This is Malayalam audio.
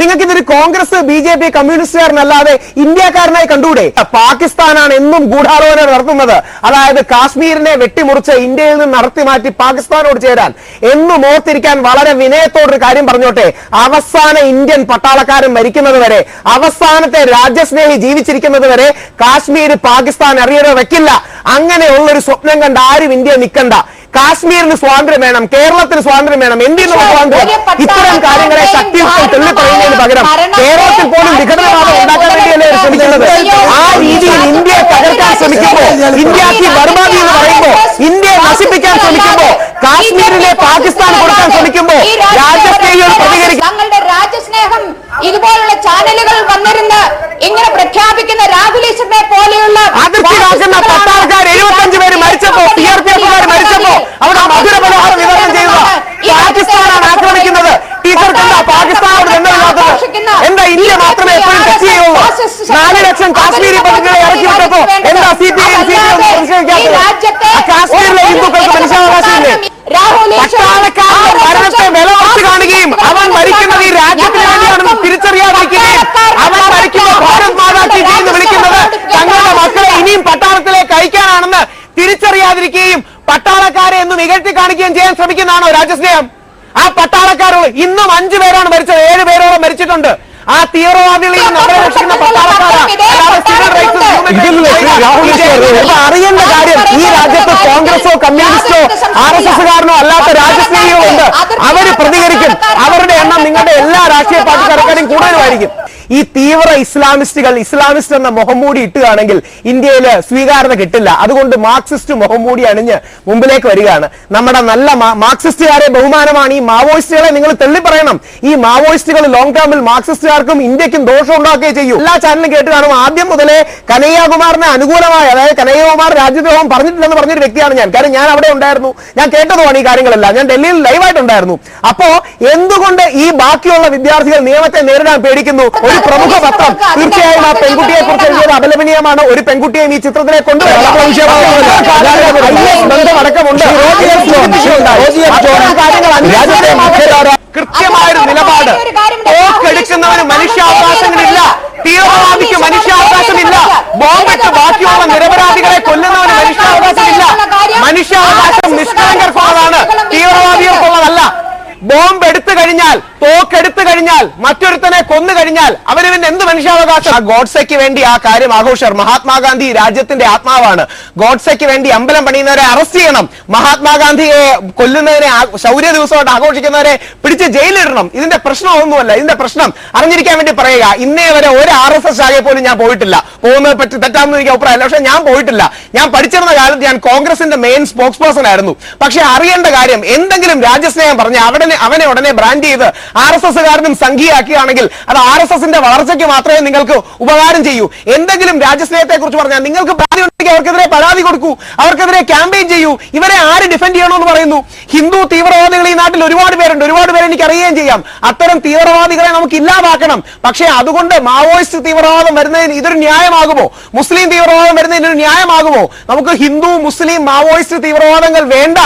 നിങ്ങൾക്ക് ഇതൊരു കോൺഗ്രസ് BJP കമ്മ്യൂണിസ്റ്റുകാരനല്ലാതെ ഇന്ത്യക്കാരനായി കണ്ടൂടെ? പാകിസ്ഥാനാണ് എന്നും ഗൂഢാലോചന നടത്തുന്നത്. അതായത് കാശ്മീരിനെ വെട്ടിമുറിച്ച് ഇന്ത്യയിൽ നിന്ന് നടത്തി മാറ്റി പാകിസ്ഥാനോട് ചേരാൻ. എന്നും ഓർത്തിരിക്കാൻ വളരെ വിനയത്തോടൊരു കാര്യം പറഞ്ഞോട്ടെ, അവസാന ഇന്ത്യൻ പട്ടാളക്കാരൻ മരിക്കുന്നത് വരെ, അവസാനത്തെ രാജ്യസ്നേഹി ജീവിച്ചിരിക്കുന്നത് വരെ കാശ്മീർ പാകിസ്ഥാൻ അറിയണോ വെക്കില്ല. അങ്ങനെയുള്ളൊരു സ്വപ്നം കണ്ട് ആരും ഇന്ത്യ നിൽക്കണ്ട. കാശ്മീരിന് സ്വാതന്ത്ര്യം വേണം, കേരളത്തിന് സ്വാതന്ത്ര്യം വേണം, എന്തിനുള്ള സ്വാതന്ത്ര്യം? ഇത്തരം കാര്യങ്ങളെ ശക്തിയുക്തം തള്ളിപ്പറയുന്നതിന് പകരം കേരളത്തിൽ പോലും വിഘടനവാദം ഉണ്ടാക്കാൻ വേണ്ടിയല്ലേ ശ്രമിക്കുന്നത്? ആ രീതിയിൽ ഇന്ത്യയെ തകർക്കാൻ ശ്രമിക്കുമ്പോൾ, ഇന്ത്യക്ക് ബർബാദി എന്ന് പറയുമ്പോൾ, ഇന്ത്യയെ നശിപ്പിക്കാൻ ശ്രമിക്കുമ്പോൾ, കാശ്മീരിലെ പാകിസ്ഥാൻ കൊടുക്കാൻ ശ്രമിക്കുമ്പോൾ രാജ്യസ്നേഹികൾ പ്രതികരിക്കും. തങ്ങളുടെ രാജ്യസ്നേഹം ഇതുപോലുള്ള ചാനലുകൾ വന്നിരുന്ന് ഇങ്ങനെ പ്രഖ്യാപിക്കുന്ന രാഹുൽ ഈശ്വറിനെ പോലെയുള്ള അതിർത്തി കാക്കുന്ന പട്ടാളക്കാർ 75 പേര് മരിച്ചപ്പോ, CRPFുകാർ മരിച്ചപ്പോ അവിടെ മധുരപലഹാരം വിതരണം ചെയ്യുക പാകിസ്ഥാനാണ് ആക്രമിക്കുന്നത്. ടീച്ചർ കണ്ട പാകിസ്ഥാനോട് ബന്ധമില്ലാത്തത് എന്താ? ഇന്ത്യ മാത്രമേ എപ്പോഴും ടച്ച് ചെയ്യുള്ളൂ. 4 ലക്ഷം കാശ്മീരി പദ്ധതികളെ ഇറക്കി വിട്ടപ്പോ എന്താ CPI പ്രതിഷേധിക്കാത്തത്? കാശ്മീരിലെ ഹിന്ദുക്കൾക്ക് മനുഷ്യാവകാശമില്ലേ? പട്ടാളക്കാരുടെ മരണത്തെ വില കുറച്ച് കാണുകയും അവൻ മരിക്കുന്നത് ഈ രാജ്യത്തിന് വേണ്ടിയാണെന്ന് തിരിച്ചറിയാതിരിക്കുകയും അവൻ മരിക്കുമ്പോൾ ഭാരത് മാതാ കി ജയ് എന്ന് വിളിക്കുന്നത് തങ്ങളുടെ മക്കളെ ഇനിയും പട്ടാളത്തിലേക്ക് അയക്കാനാണെന്ന് തിരിച്ചറിയാതിരിക്കുകയും പട്ടാളക്കാരെ എന്ന് നികഴ്ത്തി കാണിക്കുകയും ചെയ്യാൻ ശ്രമിക്കുന്നതാണോ രാജ്യസ്നേഹം? ആ പട്ടാളക്കാരോട് ഇന്നും 5 പേരാണ് മരിച്ചത്, 7 പേരോളം മരിച്ചിട്ടുണ്ട്. ആ തീവ്രവാദികളിൽ നമ്മളെ രക്ഷിക്കുന്ന പട്ടാളക്കാരാണ്. അറിയേണ്ട കാര്യം, ഈ രാജ്യത്ത് കോൺഗ്രസോ കമ്മ്യൂണിസ്റ്റോ RSSകാരനോ അല്ലാത്ത രാജ്യസ്നേഹികളോ ഉണ്ട്. അവര് പ്രതികരിക്കും. അവരുടെ എണ്ണം നിങ്ങളുടെ എല്ലാ രാഷ്ട്രീയ പാർട്ടിക്കാരെക്കാളും കൂടുതലായിരിക്കും. ഈ തീവ്ര ഇസ്ലാമിസ്റ്റ് എന്ന മുഖംമൂടി ഇട്ടുകയാണെങ്കിൽ ഇന്ത്യയിൽ സ്വീകാര്യത കിട്ടില്ല. അതുകൊണ്ട് മാർക്സിസ്റ്റ് മുഖംമൂടി അണിഞ്ഞ് മുമ്പിലേക്ക് വരികയാണ്. നമ്മുടെ നല്ല മാർക്സിസ്റ്റുകാരെ ബഹുമാനമാണ്. ഈ മാവോയിസ്റ്റുകളെ നിങ്ങൾ തള്ളിപ്പറയണം. ഈ മാവോയിസ്റ്റുകൾ ലോങ് ടേമിൽ മാർക്സിസ്റ്റുകാർക്കും ഇന്ത്യക്കും ദോഷം ഉണ്ടാക്കുകയും ചെയ്യും. എല്ലാ ചാനലും കേട്ട് കാണും. ആദ്യം മുതലേ കനയ്യകുമാറിന് അനുകൂലമായി, അതായത് കനയ്യകുമാർ രാജ്യദ്രോഹം പറഞ്ഞിട്ടില്ലെന്ന് പറഞ്ഞൊരു വ്യക്തിയാണ് ഞാൻ. കാരണം ഞാൻ അവിടെ ഉണ്ടായിരുന്നു, ഞാൻ കേട്ടതുമാണ് ഈ കാര്യങ്ങളെല്ലാം. ഞാൻ ഡൽഹിയിൽ ലൈവായിട്ടുണ്ടായിരുന്നു. അപ്പോ എന്തുകൊണ്ട് ഈ ബാക്കിയുള്ള വിദ്യാർത്ഥികൾ നിയമത്തെ നേരിടാൻ പേടിക്കുന്നു? ഒരു പ്രമുഖ പത്രം തീർച്ചയായും ആ പെൺകുട്ടിയെ കുറിച്ച് എഴുതിയത് അപലപനീയമാണ്. ഒരു പെൺകുട്ടിയെയും ഈ ചിത്രത്തിനെ കൊണ്ടുവരുന്നത് കൃത്യമായൊരു നിലപാട്. തോക്കെടുക്കുന്നവന് മനുഷ്യാവകാശങ്ങളില്ല, തീവ്രവാദിക്ക് മനുഷ്യാവകാശമില്ല, ബോംബിട്ട് ബാക്കിയുള്ള നിരപരാധികളെ കൊല്ലുന്നവന് മനുഷ്യാവകാശമില്ല. മനുഷ്യാവകാശം നിഷ്കളങ്കർക്കുള്ളതാണ്, തീവ്രവാദികൾക്കുള്ളതല്ല. ബോംബ് എടുത്തു കഴിഞ്ഞാൽ, തോക്കെടുത്തു കഴിഞ്ഞാൽ, മറ്റൊരുത്തനെ കൊന്നു കഴിഞ്ഞാൽ അവന് പിന്നെ എന്ത് മനുഷ്യാവകാശം? ഗോഡ്സെക്ക് വേണ്ടി ആ കാര്യം ആഘോഷർ. മഹാത്മാഗാന്ധി രാജ്യത്തിന്റെ ആത്മാവാണ്. ഗോഡ്സെക്ക് വേണ്ടി അമ്പലം പണിയുന്നവരെ അറസ്റ്റ് ചെയ്യണം. മഹാത്മാഗാന്ധിയെ കൊല്ലുന്നതിനെ ശൗര്യ ദിവസമായിട്ട് ആഘോഷിക്കുന്നവരെ പിടിച്ച് ജയിലിടണം. ഇതിന്റെ പ്രശ്നമൊന്നുമല്ല. ഇതിന്റെ പ്രശ്നം അറിഞ്ഞിരിക്കാൻ വേണ്ടി പറയുക. ഇന്നേ വരെ ഒരു RSS ശാഖയെ പോലും ഞാൻ പോയിട്ടില്ല. പോകുന്നത് പറ്റി തെറ്റാമെന്ന് എനിക്ക് അഭിപ്രായമില്ല. പക്ഷെ ഞാൻ പോയിട്ടില്ല. ഞാൻ പഠിച്ചിരുന്ന കാലത്ത് ഞാൻ കോൺഗ്രസിന്റെ മെയിൻ സ്പോക്സ് പേഴ്സൺ ആയിരുന്നു. പക്ഷെ അറിയേണ്ട കാര്യം, എന്തെങ്കിലും രാജ്യസ്നേഹം പറഞ്ഞ് അവനെ ഉടനെ ബ്രാൻഡ് ചെയ്ത് RSSകാരനും സംഘീയാക്കുകയാണെങ്കിൽ അത് RSSന്റെ വളർച്ചയ്ക്ക് മാത്രമേ നിങ്ങൾക്ക് ഉപകാരം ചെയ്യൂ. എന്തെങ്കിലും രാജ്യസ്നേഹത്തെ കുറിച്ച് പറഞ്ഞാൽ നിങ്ങൾക്ക് പരാതി ഉണ്ടെങ്കിൽ അവർക്കെതിരെ പരാതി കൊടുക്കൂ, അവർക്കെതിരെ ക്യാമ്പയിൻ ചെയ്യൂ. ഇവരെ ആര് ഡിഫെൻഡ് ചെയ്യണമെന്ന് പറയുന്നു? ഹിന്ദു തീവ്രവാദികൾ ഈ നാട്ടിൽ ഒരുപാട് പേരുണ്ട്. ഒരുപാട് പേരെ എനിക്ക് അറിയുകയും ചെയ്യാം. അത്തരം തീവ്രവാദികളെ നമുക്ക് ഇല്ലാതാക്കണം. പക്ഷേ അതുകൊണ്ട് മാവോയിസ്റ്റ് തീവ്രവാദം വരുന്നതിന് ഇതൊരു ന്യായമാകുമോ? മുസ്ലിം തീവ്രവാദം വരുന്നതിന് ഒരു ന്യായമാകുമോ? നമുക്ക് ഹിന്ദു, മുസ്ലിം, മാവോയിസ്റ്റ് തീവ്രവാദങ്ങൾ വേണ്ട.